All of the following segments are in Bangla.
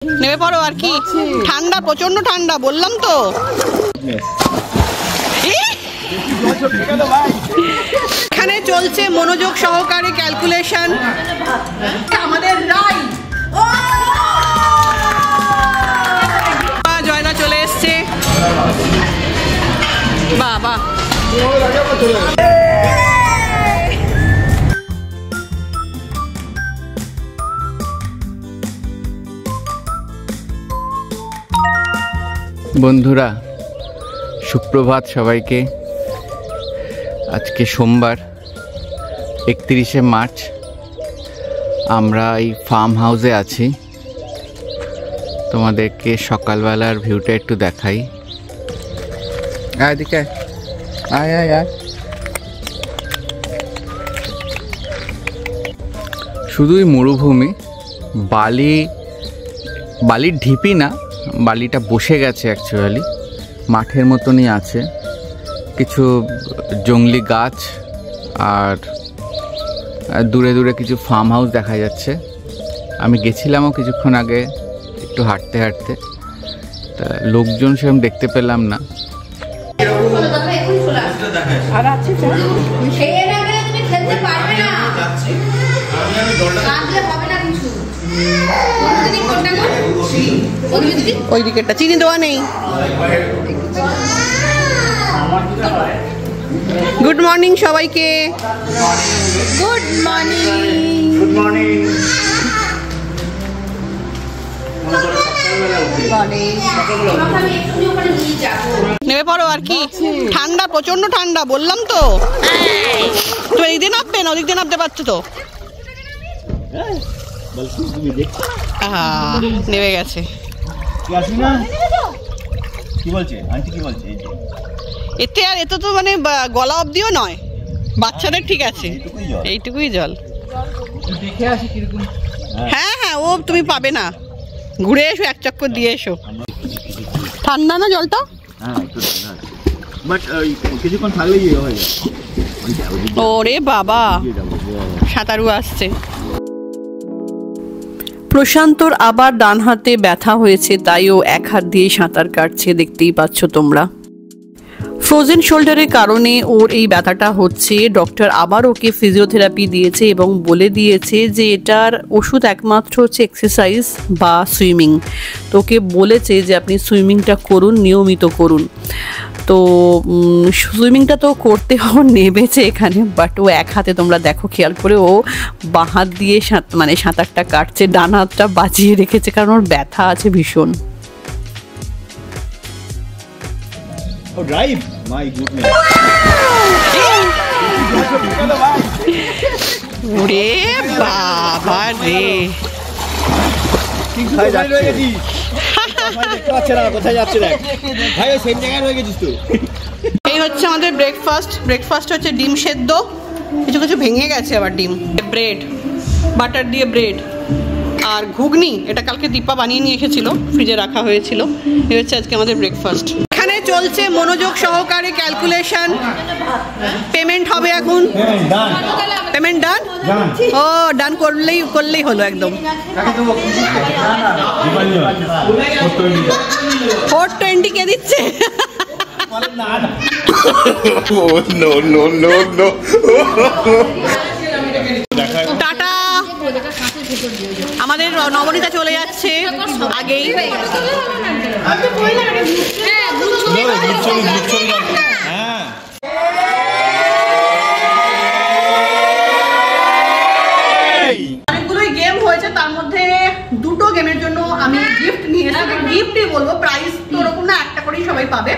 নেমে পড়ো আর কি, ঠান্ডা প্রচন্ড ঠান্ডা বললাম তো। এখানে চলছে মনোযোগ সহকারে ক্যালকুলেশন। আমাদের রায় জয়দা চলে এসছে। বাবা বন্ধুরা সুপ্রভাত সবাইকে। আজকে সোমবার 31শে মার্চ। আমরা এই ফার্ম হাউসে আছি, তোমাদেরকে সকালবেলার ভিউটা একটু দেখাই। এদিকে আয় আয় আয়। শুধুই মরুভূমি, বালির ঢিপি না, বালিটা বসে গেছে অ্যাকচুয়ালি, মাঠের মতনই আছে। কিছু জংলি গাছ আর দূরে দূরে কিছু ফার্ম হাউস দেখা যাচ্ছে। আমি গেছিলামও কিছুক্ষণ আগে একটু হাঁটতে হাঁটতে, তা লোকজন সেরকম দেখতে পেলাম না। ওই দিকেরটা চিনি দেওয়া নেই। গুড মর্নিং সবাইকে। Good morning. Good morning. নেমে পড়ো আর কি, ঠান্ডা প্রচন্ড ঠান্ডা বললাম তো। তুমি এদিক দিয়ে নামবে না, ওদিক দিয়ে নামতে পারছো তো। নেমে গেছে। এতে আর এত তো মানে গলা অব্দিও নয়, বাচ্চাদের ঠিক আছে, এইটুকুই জল। হ্যাঁ হ্যাঁ, ও তুমি পাবে না, ঘুরে এসো, এক চক্কর দিয়ে এসো। ঠান্ডা না জলটা? ওরে বাবা, সাঁতারু আসছে। প্রশান্তর আবার ডান হাতে ব্যথা হয়েছে, তাই ও এক হাত দিয়ে সাঁতার কাটছে, দেখতেই পাচ্ছ তোমরা। ফ্রোজেন শোল্ডারের কারণে ওর এই ব্যথাটা হচ্ছে। ডক্টর আবার ওকে ফিজিওথেরাপি দিয়েছে এবং বলে দিয়েছে যে এটার ওষুধ একমাত্র হচ্ছে এক্সারসাইজ বা সুইমিং। তো ওকে বলেছে যে আপনি সুইমিংটা করুন, নিয়মিত করুন। তো সুইমিংটা তো করতে ও নেমেছে এখানে, বাট ও এক হাতে, তোমরা দেখো খেয়াল করে, ও বাঁ হাত দিয়ে মানে সাঁতারটা কাটছে, ডান হাতটা বাজিয়ে রেখেছে কারণ ওর ব্যথা আছে ভীষণ। ওরে বাবা রে, এই হচ্ছে আমাদের ব্রেকফাস্ট। ব্রেকফাস্ট হচ্ছে ডিম সেদ্ধ, কিছু কিছু ভেঙে গেছে আবার ডিম, ব্রেড, বাটার দিয়ে ব্রেড আর ঘুগনি। এটা কালকে দীপা বানিয়ে নিয়ে এসেছিল, ফ্রিজে রাখা হয়েছিল। এই হচ্ছে আজকে আমাদের ব্রেকফাস্ট। এখানে চলছে মনোযোগ সহকারে ক্যালকুলেশন। পেমেন্ট হবে এখন। পেমেন্ট ডান? ও ডান করলেই হলো একদম। 420 কে দিচ্ছে? টাটা। আমাদের নবনীতা চলে যাচ্ছে আগেই। অনেকগুলোই গেম হয়েছে, তার মধ্যে দুটো গেমের জন্য আমি গিফট নিয়ে এসেছি। গিফটই বলবো, প্রাইজ তো ওরকম না, একটা করেই সবাই পাবে।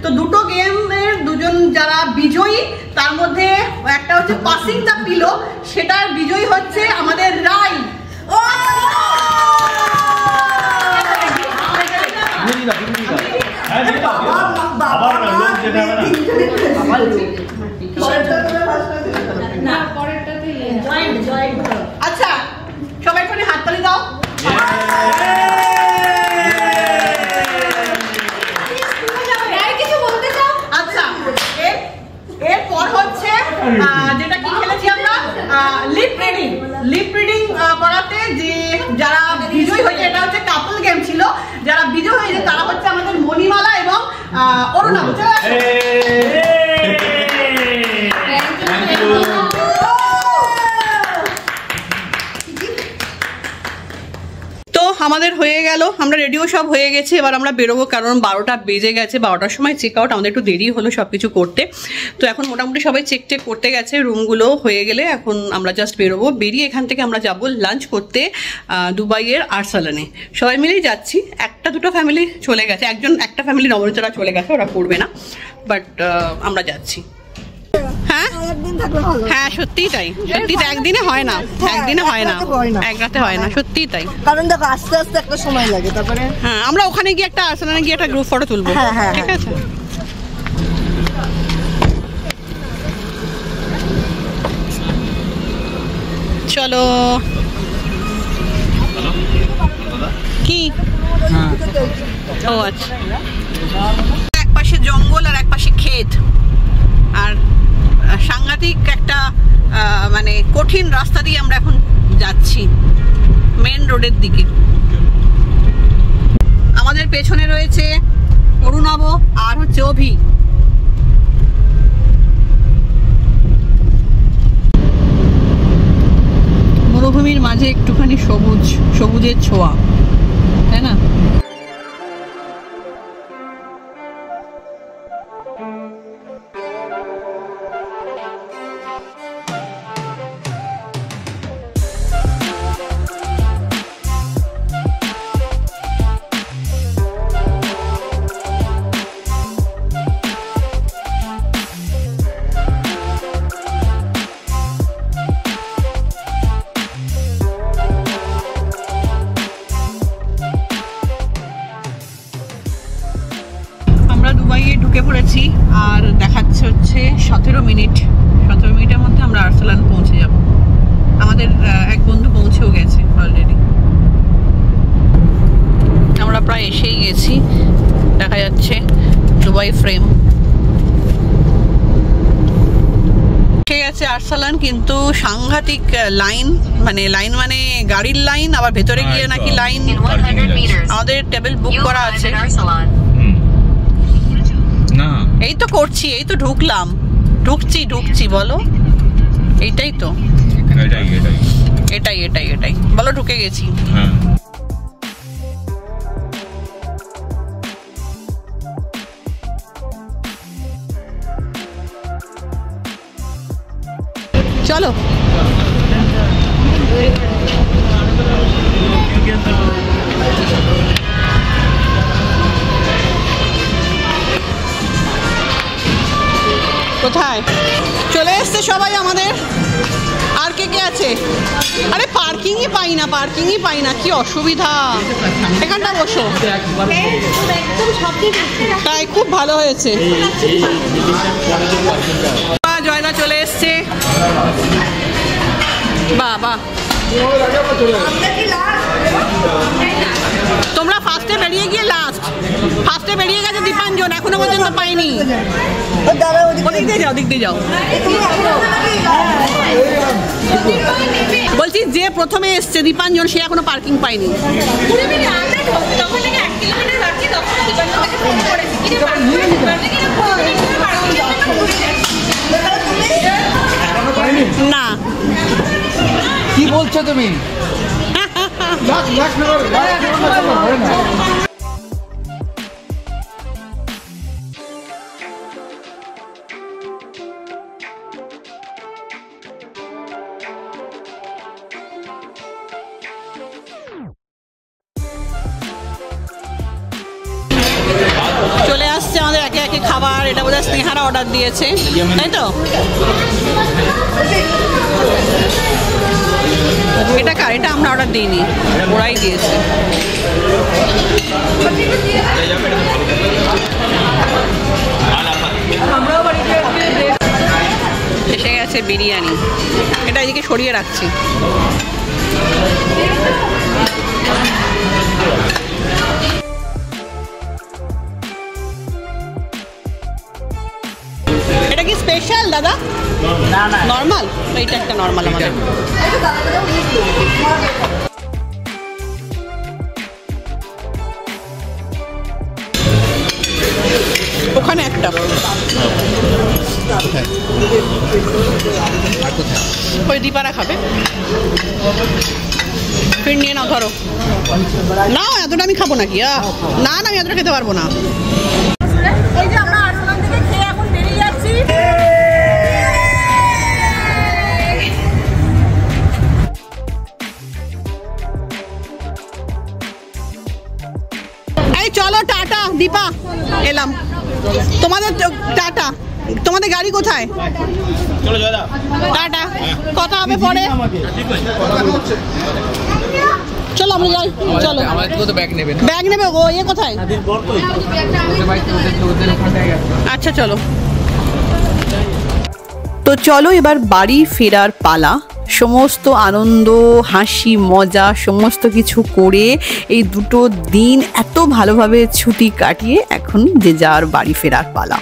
তো দুটো গেমের দুজন যারা বিজয়ী, তার মধ্যে একটা হচ্ছে পাসিং দ্য পিলো, সেটার বিজয়ী হচ্ছে আমাদের রাই। আচ্ছা সবাই একটু হাততালি দাও। আচ্ছা, এরপর হচ্ছে যেটা কি খেলেছি আমরা, লিপ রিডিং। লিপ রিডিং করাতে যে যারা বিজয়ী হয়েছে, এটা হচ্ছে কাপল গেম অরুণা তো আমাদের হয়ে গেল, আমরা রেডিও সব হয়ে গেছে, এবার আমরা বেরোবো কারণ 12টা বেজে গেছে, 12টার সময় চেক আউট, আমাদের একটু দেরি হলো সব কিছু করতে। তো এখন মোটামুটি সবাই চেক টেক করতে গেছে, রুমগুলো হয়ে গেলে এখন আমরা জাস্ট বেরোবো। বেরিয়ে এখান থেকে আমরা যাব লাঞ্চ করতে দুবাইয়ের আরসালানে, সবাই মিলেই যাচ্ছি। একটা দুটো ফ্যামিলি চলে গেছে, একটা ফ্যামিলি নবরচরা চলে গেছে, ওরা করবে না, বাট আমরা যাচ্ছি। হ্যাঁ হ্যাঁ সত্যিই তাই, সত্যি একদিনে হয় না, একদিনে হয় না, এক রাতে হয় না, সত্যিই তাই। কারণ দেখো আস্তে আস্তে একটা সময় লাগে, তারপরে হ্যাঁ আমরা ওখানে গিয়ে একটা আরসালানে গিয়ে একটা গ্রুপ ফটো তুলবো, ঠিক আছে? চলো। কি ও আচ্ছা, এক পাশে জঙ্গল আর এক পাশে ক্ষেত, আর সাংঘাতিক একটা মানে কঠিন রাস্তা দিয়ে আমরা এখন যাচ্ছি মেন রোডের দিকে। আমাদের পেছনে রয়েছে অরুণাভ আর হচ্ছে অভি। মরুভূমির মাঝে একটুখানি সবুজের ছোঁয়া, তাই না? ঢুকে পড়েছি আর দেখাচ্ছে হচ্ছে 17 মিনিটের মধ্যে আমরা আরসালান পৌঁছে যাব। আমাদের এক বন্ধু পৌঁছেও গেছে অলরেডি, আমরা প্রায় এসেই গেছি। দেখা যাচ্ছে দুবাই ফ্রেম এসে গেছে আরসালান, কিন্তু সাংঘাতিক লাইন, মানে গাড়ির লাইন, আবার ভেতরে গিয়ে নাকি লাইন। আমাদের টেবিল বুক করা আছে, এই তো করছি, এই তো ঢুকছি বলো, এইটাই তো, এটাই বলো, ঢুকে গেছি। চলো কোথায় চলে এসছে সবাই আমাদের, আর কে আছে? আরে পার্কিংই পাই না, কি অসুবিধা। এখানটা বসো, তাই খুব ভালো হয়েছে। জয়দা চলে এসছে, বাবা তোমরা ফার্স্টে বেরিয়ে গিয়ে ফার্স্টে বেরিয়ে গেছে দীপাঞ্জন, এখনো পর্যন্ত পাইনি। ওদিক দিয়ে যাও। বলছি যে প্রথমে এসছে দীপাঞ্জন, সে এখনো পার্কিং পায়নি। না কি বলছো তুমি? চলে আসছে আমাদের একে একে খাবার। এটা বোধহয় স্নেহারা অর্ডার দিয়েছে, তাই তো? এটা কার? এটা আমরা অর্ডার দিইনি, ওরাই দিয়েছে। এসে গেছে বিরিয়ানি, এটা এদিকে সরিয়ে রাখছি। এটা কি স্পেশাল দাদা? নর্মাল, এইটা একটা নর্মাল আমাদের। ওখানে একটা ওই দীপারা খাবে ফির নিয়ে নাও ধরো না এতটা আমি খাবো নাকি না না আমি এতটা খেতে পারবো না এই যে আমরা আরসালান থেকে খেয়ে এখন বেরিয়ে যাচ্ছি। এই চলো টাটা দীপা এলাম তোমাদের টাটা তোমাদের গাড়ি কোথায় টাটা কথা হবে পরে চলো আমরা যাই চলো ব্যাগ নেবে ও ইয়ে কোথায় আচ্ছা চলো তো চলো এবার বাড়ি ফেরার পালা সমস্ত আনন্দ হাসি মজা সমস্ত কিছু করে এই দুটো দিন এত ভালোভাবে ছুটি কাটিয়ে এখন যে যার বাড়ি ফেরার পালা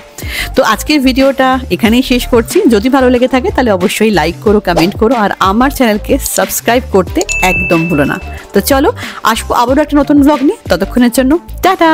তো আজকের ভিডিওটা এখানেই শেষ করছি যদি ভালো লেগে থাকে তাহলে অবশ্যই লাইক করো কমেন্ট করো আর আমার চ্যানেলকে সাবস্ক্রাইব করতে একদম ভুলো না তো চলো আসবো আবারও একটা নতুন ব্লগ নিয়ে ততক্ষণের জন্য টাটা।